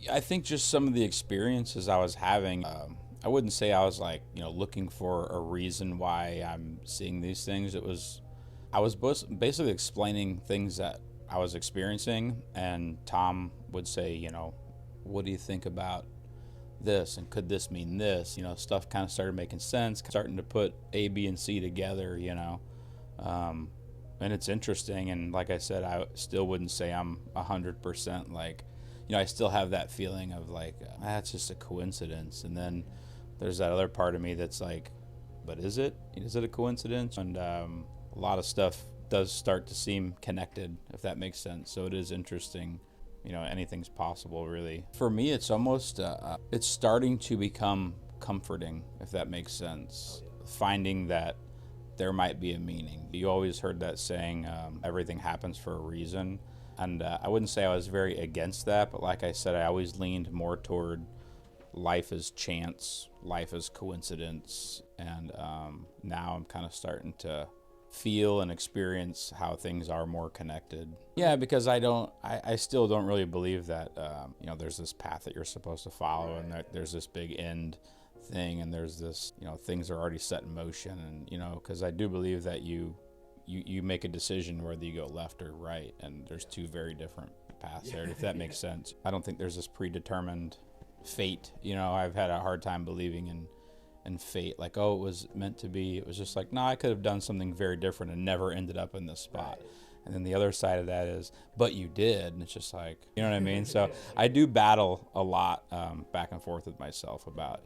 I think just some of the experiences I was having, I wouldn't say I was like, looking for a reason why I'm seeing these things. I was basically explaining things that I was experiencing, and Tom would say, what do you think about this? And could this mean this? Stuff kind of started making sense, starting to put A, B, and C together. Um, and it's interesting. And like I said, I still wouldn't say I'm 100% like, I still have that feeling of like, that's just a coincidence. And then there's that other part of me that's like, but is it? Is it a coincidence? And a lot of stuff does start to seem connected, if that makes sense. So it is interesting. Anything's possible, really. For me, it's almost, it's starting to become comforting, if that makes sense. Finding that there might be a meaning. You always heard that saying, everything happens for a reason. And I wouldn't say I was very against that, but like I said, I always leaned more toward life is chance, life is coincidence. And now I'm kind of starting to feel and experience how things are more connected. Yeah, because I still don't really believe that, there's this path that you're supposed to follow, and that there's this big end thing, and there's this, things are already set in motion. And, because I do believe that you make a decision whether you go left or right, and there's two very different paths there, if that makes sense. I don't think there's this predetermined fate. I've had a hard time believing in fate, like, oh, it was meant to be. It was just like, no, I could have done something very different and never ended up in this spot. Right. And then the other side of that is, but you did. And it's just like, you know what I mean? So I do battle a lot back and forth with myself about,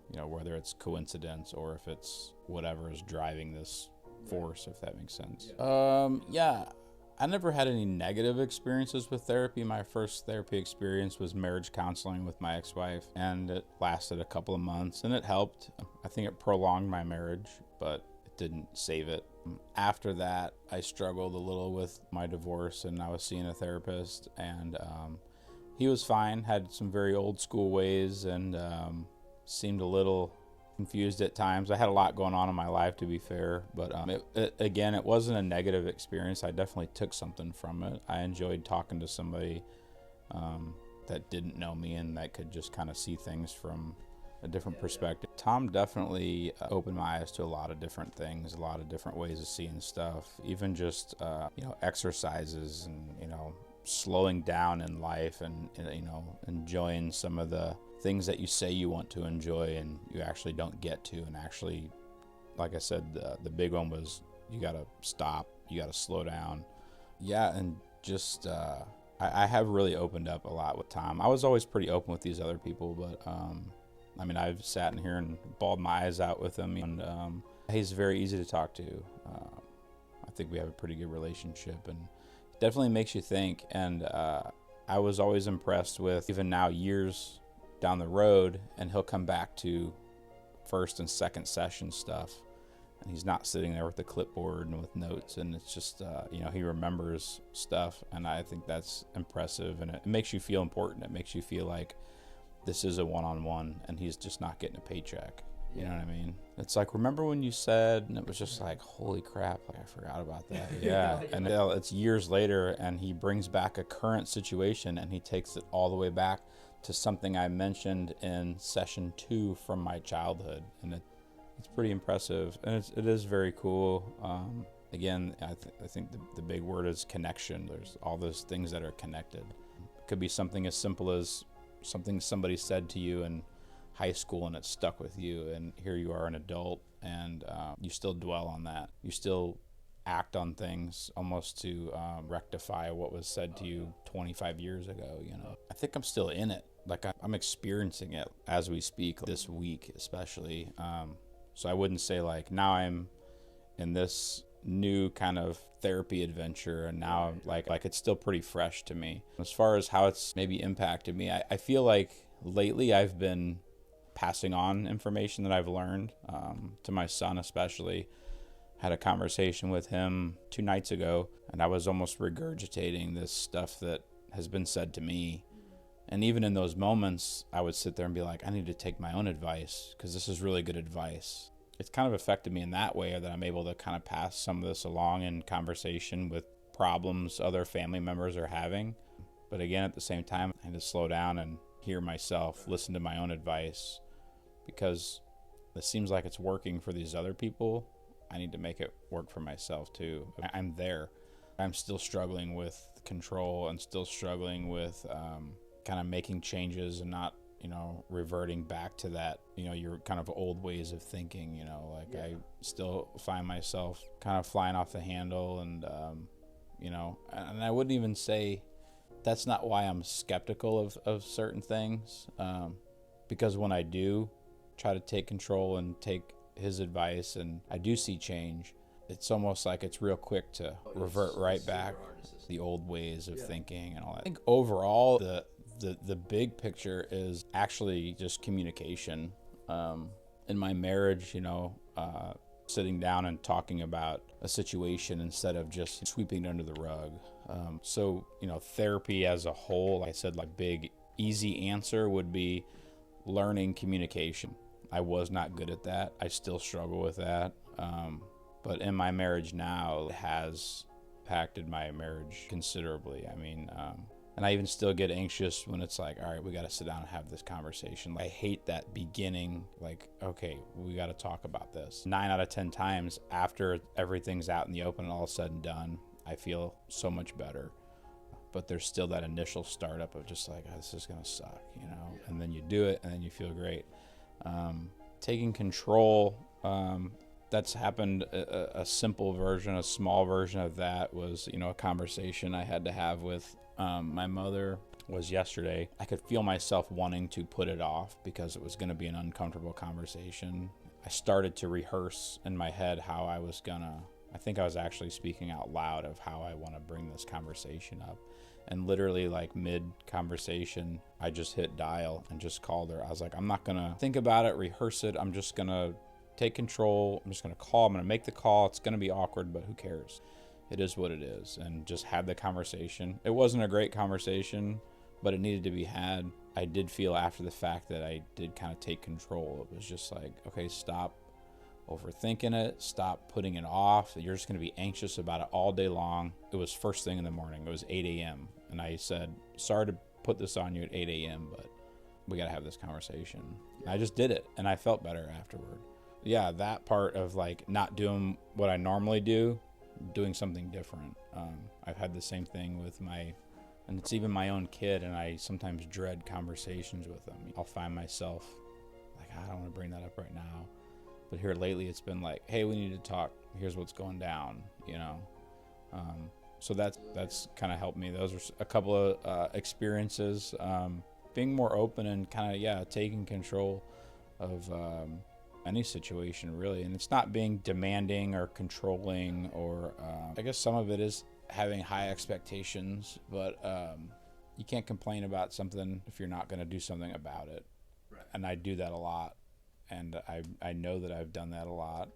whether it's coincidence or if it's whatever is driving this force, if that makes sense. Yeah, I never had any negative experiences with therapy. My first therapy experience was marriage counseling with my ex-wife, and it lasted a couple of months, and it helped. I think it prolonged my marriage, but it didn't save it. After that, I struggled a little with my divorce, and I was seeing a therapist, and he was fine, had some very old school ways, and seemed a little confused at times. I had a lot going on in my life, to be fair, but it wasn't a negative experience. I definitely took something from it. I enjoyed talking to somebody that didn't know me and that could just kind of see things from a different perspective. Tom definitely opened my eyes to a lot of different things, a lot of different ways of seeing stuff, even just exercises and slowing down in life, and enjoying some of the things that you say you want to enjoy and you actually don't get to. And actually, like I said, the big one was you gotta stop, you gotta slow down. Yeah, and just I have really opened up a lot with Tom. I was always pretty open with these other people, but I've sat in here and bawled my eyes out with him, and he's very easy to talk to. I think we have a pretty good relationship, and it definitely makes you think. And I was always impressed with, even now years down the road, and he'll come back to first and second session stuff, and he's not sitting there with the clipboard and with notes, and it's just he remembers stuff, and I think that's impressive, and it makes you feel important. It makes you feel like this is a one-on-one, and he's just not getting a paycheck. You know what I mean? It's like, remember when you said, and it was just like, holy crap, like I forgot about that. Yeah. And it's years later, and he brings back a current situation, and he takes it all the way back to something I mentioned in session 2 from my childhood. And it's pretty impressive, and it is very cool. Again, I think the big word is connection. There's all those things that are connected. It could be something as simple as something somebody said to you in high school, and it stuck with you, and here you are an adult, and you still dwell on that. You still act on things almost to rectify what was said to you 25 years ago. I think I'm still in it. Like, I'm experiencing it as we speak, this week especially. So I wouldn't say like now I'm in this new kind of therapy adventure, and now like it's still pretty fresh to me. As far as how it's maybe impacted me, I feel like lately I've been passing on information that I've learned to my son, especially. Had a conversation with him 2 nights ago, and I was almost regurgitating this stuff that has been said to me. And even in those moments, I would sit there and be like, I need to take my own advice, because this is really good advice. It's kind of affected me in that way, that I'm able to kind of pass some of this along in conversation with problems other family members are having. But again, at the same time, I had to slow down and hear myself, listen to my own advice, because it seems like it's working for these other people. I need to make it work for myself too. I'm there. I'm still struggling with control and still struggling with kind of making changes and not, reverting back to that, your kind of old ways of thinking, I still find myself kind of flying off the handle and, and I wouldn't even say that's not why I'm skeptical of certain things. Because when I do try to take control and take his advice and I do see change, it's almost like it's real quick to revert right back the old ways of thinking and all that. I think overall the big picture is actually just communication. In my marriage, sitting down and talking about a situation instead of just sweeping it under the rug. So therapy as a whole, like I said, like big easy answer would be learning communication. I was not good at that. I still struggle with that. But in my marriage now, it has impacted my marriage considerably. I mean, and I even still get anxious when it's like, all right, we got to sit down and have this conversation. I hate that beginning, like, okay, we got to talk about this. 9 out of 10 times after everything's out in the open and all said and done, I feel so much better. But there's still that initial startup of just like, oh, this is going to suck, and then you do it and then you feel great. Taking control, that's happened. A simple version, a small version of that was, a conversation I had to have with my mother was yesterday. I could feel myself wanting to put it off because it was going to be an uncomfortable conversation. I started to rehearse in my head how I think I was actually speaking out loud of how I want to bring this conversation up. And literally like mid-conversation, I just hit dial and just called her. I was like, I'm not going to think about it, rehearse it. I'm just going to take control. I'm just going to call. I'm going to make the call. It's going to be awkward, but who cares? It is what it is. And just had the conversation. It wasn't a great conversation, but it needed to be had. I did feel after the fact that I did kind of take control. It was just like, okay, stop overthinking it. Stop putting it off. You're just going to be anxious about it all day long. It was first thing in the morning. It was 8 a.m. And I said, sorry to put this on you at 8 a.m., but we got to have this conversation. And I just did it, and I felt better afterward. Yeah, that part of like not doing what I normally do, doing something different. I've had the same thing with and it's even my own kid, and I sometimes dread conversations with them. I'll find myself like, I don't want to bring that up right now. But here lately it's been like, hey, we need to talk. Here's what's going down, So that's kind of helped me. Those are a couple of experiences. Being more open and kind of, taking control of any situation, really. And it's not being demanding or controlling or I guess some of it is having high expectations, but you can't complain about something if you're not going to do something about it. Right. And I do that a lot. And I know that I've done that a lot.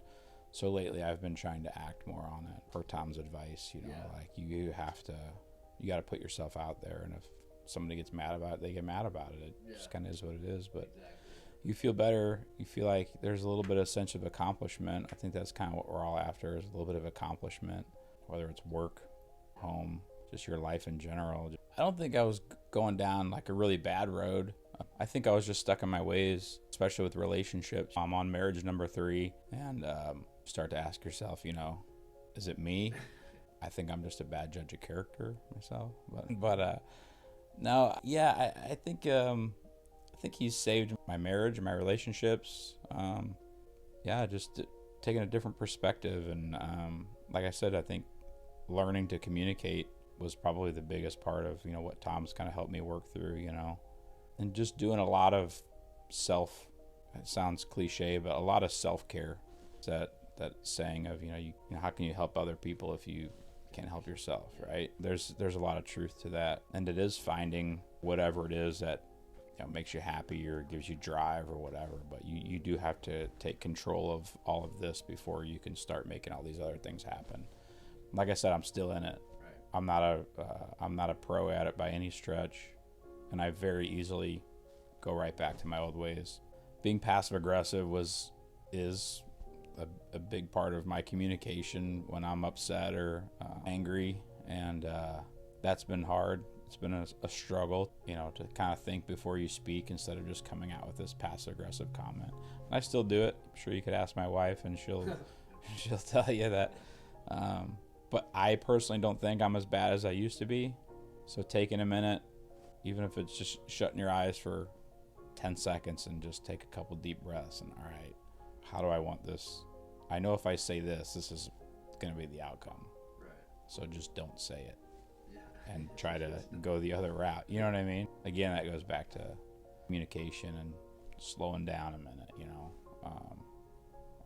So lately I've been trying to act more on it. Per Tom's advice, like you got to put yourself out there. And if somebody gets mad about it, they get mad about it. It just kind of is what it is. But you feel better. You feel like there's a little bit of sense of accomplishment. I think that's kind of what we're all after, is a little bit of accomplishment, whether it's work, home, just your life in general. I don't think I was going down like a really bad road. I think I was just stuck in my ways, especially with relationships. I'm on marriage number 3, and start to ask yourself, is it me? I think I'm just a bad judge of character myself. But no, yeah, I think he's saved my marriage and my relationships. Just taking a different perspective. And like I said, I think learning to communicate was probably the biggest part of, what Tom's kind of helped me work through, and just doing a lot of it sounds cliche, but a lot of self-care. That saying of, how can you help other people if you can't help yourself, right? There's a lot of truth to that. And it is finding whatever it is that makes you happy or gives you drive or whatever. But you do have to take control of all of this before you can start making all these other things happen. Like I said, I'm still in it. Right. I'm not a pro at it by any stretch. And I very easily go right back to my old ways. Being passive aggressive is a big part of my communication when I'm upset or angry, and that's been hard. It's been a struggle, to kind of think before you speak instead of just coming out with this passive aggressive comment. And I still do it. I'm sure you could ask my wife and she'll tell you that. But I personally don't think I'm as bad as I used to be. So taking a minute, even if it's just shutting your eyes for 10 seconds and just take a couple deep breaths and, all right, how do I want this? I know if I say this is going to be the outcome. Right. So just don't say it. And try to go the other route. You know what I mean? Again, that goes back to communication and slowing down a minute,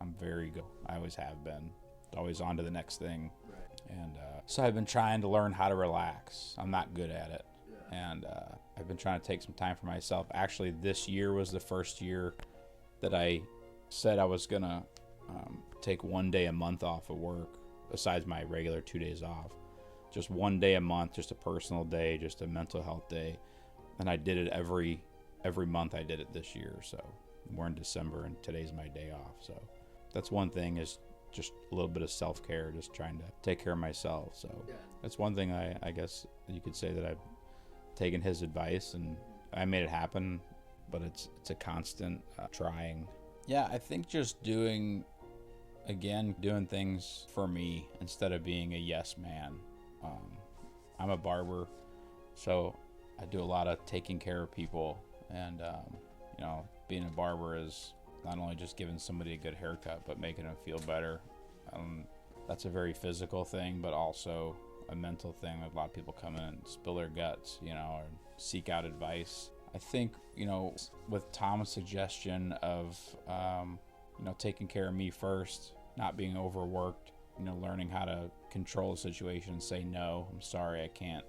I'm very good. I always have been. Always on to the next thing. Right. And so I've been trying to learn how to relax. I'm not good at it. Yeah. And I've been trying to take some time for myself. Actually, this year was the first year that I said I was going to take 1 day a month off of work, besides my regular 2 days off. Just 1 day a month, just a personal day, just a mental health day. And I did it every month. I did it this year. So we're in December and today's my day off. So that's one thing, is just a little bit of self-care, just trying to take care of myself. So that's one thing I guess you could say that I've taken his advice and I made it happen, but it's a constant trying. Yeah, I think just doing things for me instead of being a yes man. I'm a barber, so I do a lot of taking care of people, and being a barber is not only just giving somebody a good haircut, but making them feel better. That's a very physical thing, but also a mental thing. A lot of people come in and spill their guts, or seek out advice. I think, with Tom's suggestion of, taking care of me first, not being overworked, learning how to control the situation and say, no, I'm sorry, I can't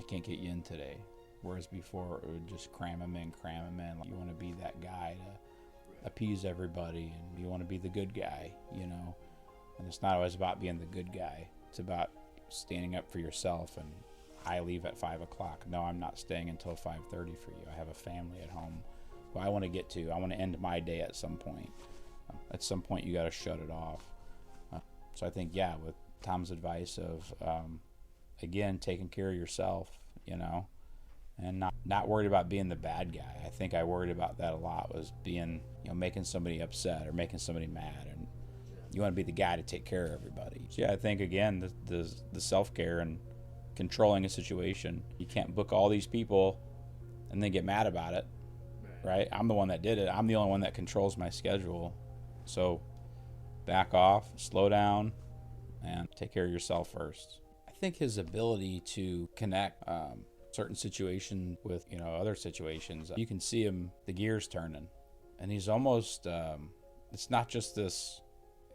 get you in today. Whereas before, it would just cram him in. Like, you want to be that guy to appease everybody, and you want to be the good guy, And it's not always about being the good guy. It's about standing up for yourself. And I leave at 5 o'clock. No, I'm not staying until 5:30 for you. I have a family at home who I want to get to. I want to end my day at some point. At some point, you got to shut it off. So I think, with Tom's advice of, again, taking care of yourself, and not worried about being the bad guy. I think I worried about that a lot, was being, making somebody upset or making somebody mad. And you want to be the guy to take care of everybody. So I think, again, the self-care and controlling a situation. You can't book all these people and then get mad about it, right? I'm the one that did it. I'm the only one that controls my schedule. So back off, slow down, and take care of yourself first. I think his ability to connect certain situations with, other situations, you can see him, the gears turning. And he's almost, it's not just this,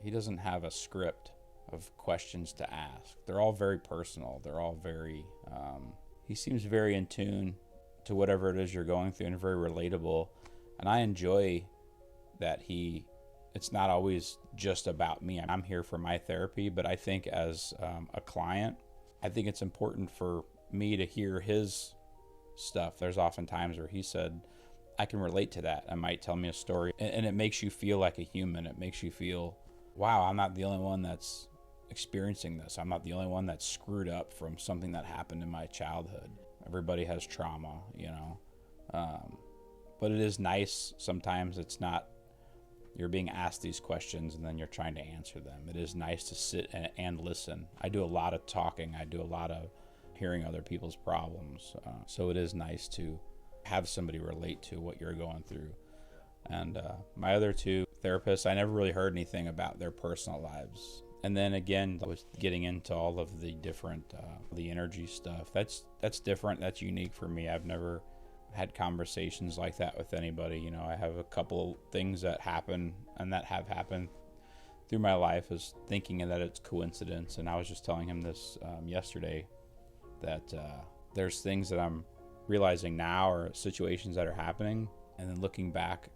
he doesn't have a script of questions to ask. They're all very personal. They're all very, he seems very in tune to whatever it is you're going through and very relatable. And I enjoy that it's not always just about me. I'm here for my therapy, but I think as a client, I think it's important for me to hear his stuff. There's often times where he said, I can relate to that. And might tell me a story, and it makes you feel like a human. It makes you feel, wow, I'm not the only one that's experiencing this. I'm not the only one that's screwed up from something that happened in my childhood. Everybody has trauma, but it is nice. Sometimes it's not, you're being asked these questions and then you're trying to answer them. It is nice to sit and listen. I do a lot of talking. I do a lot of hearing other people's problems. So it is nice to have somebody relate to what you're going through. And my other two therapists, I never really heard anything about their personal lives. And then again, I was getting into all of the different, the energy stuff. That's different. That's unique for me. I've never had conversations like that with anybody. I have a couple of things that happen and that have happened through my life, is thinking that it's coincidence. And I was just telling him this yesterday, that there's things that I'm realizing now, or situations that are happening, and then looking back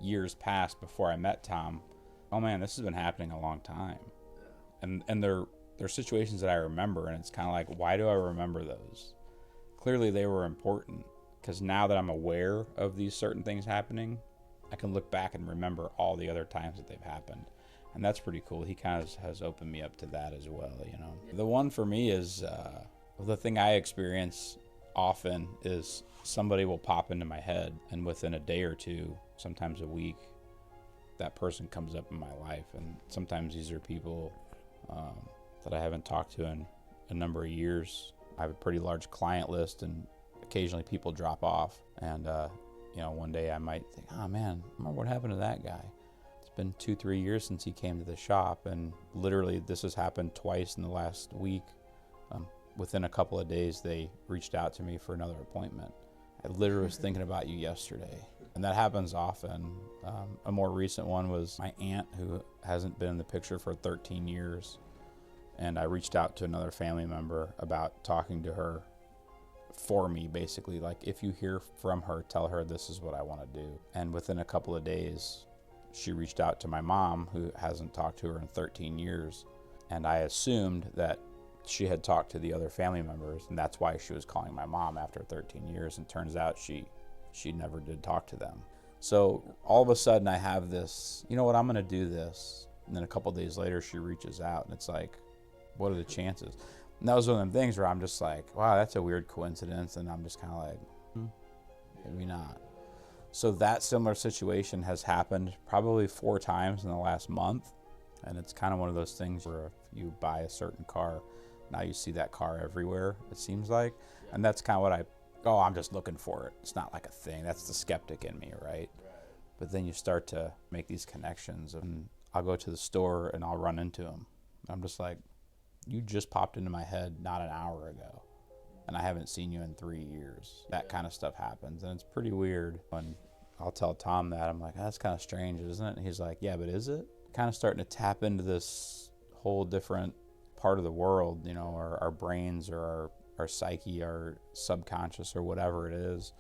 years past before I met Tom, oh man, this has been happening a long time. And they're situations that I remember, and it's kind of like, why do I remember those? Clearly they were important, because now that I'm aware of these certain things happening, I can look back and remember all the other times that they've happened. And that's pretty cool. He kind of has opened me up to that as well, The one for me is the thing I experience often is somebody will pop into my head, and within a day or two, sometimes a week, that person comes up in my life. And sometimes these are people that I haven't talked to in a number of years. I have a pretty large client list, and occasionally people drop off. And, one day I might think, oh man, remember what happened to that guy? It's been 2-3 years since he came to the shop. And literally this has happened twice in the last week. Within a couple of days, they reached out to me for another appointment. I literally was thinking about you yesterday. And that happens often. A more recent one was my aunt, who hasn't been in the picture for 13 years. And I reached out to another family member about talking to her for me, basically. Like, if you hear from her, tell her this is what I want to do. And within a couple of days, she reached out to my mom, who hasn't talked to her in 13 years. And I assumed that she had talked to the other family members, and that's why she was calling my mom after 13 years. And turns out she never did talk to them. So all of a sudden I have this, you know what, I'm going to do this. And then a couple of days later, she reaches out, and it's like, what are the chances? And that was one of them things where I'm just like, wow, that's a weird coincidence. And I'm just kind of like, maybe not. So that similar situation has happened probably 4 times in the last month. And it's kind of one of those things where if you buy a certain car, now you see that car everywhere, it seems like. And that's kind of what I'm just looking for it. It's not like a thing. That's the skeptic in me, right? But then you start to make these connections, and I'll go to the store and I'll run into them. I'm just like, you just popped into my head not an hour ago, and I haven't seen you in 3 years. That kind of stuff happens, and it's pretty weird. When I'll tell Tom that, I'm like, that's kind of strange, isn't it? And he's like, yeah, but is it? Kind of starting to tap into this whole different part of the world, our brains, or our psyche, our subconscious, or whatever it is.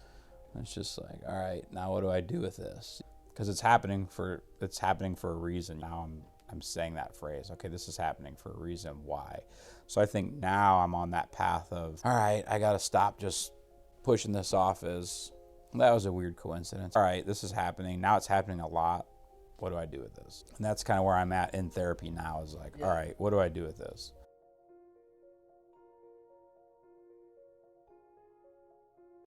And it's just like, all right, now what do I do with this? Because it's happening for a reason. Now I'm saying that phrase. Okay, this is happening for a reason. Why? So I think now I'm on that path of, all right, I got to stop just pushing this off as, that was a weird coincidence. All right, this is happening. Now it's happening a lot. What do I do with this? And that's kind of where I'm at in therapy now, is like, all right, what do I do with this?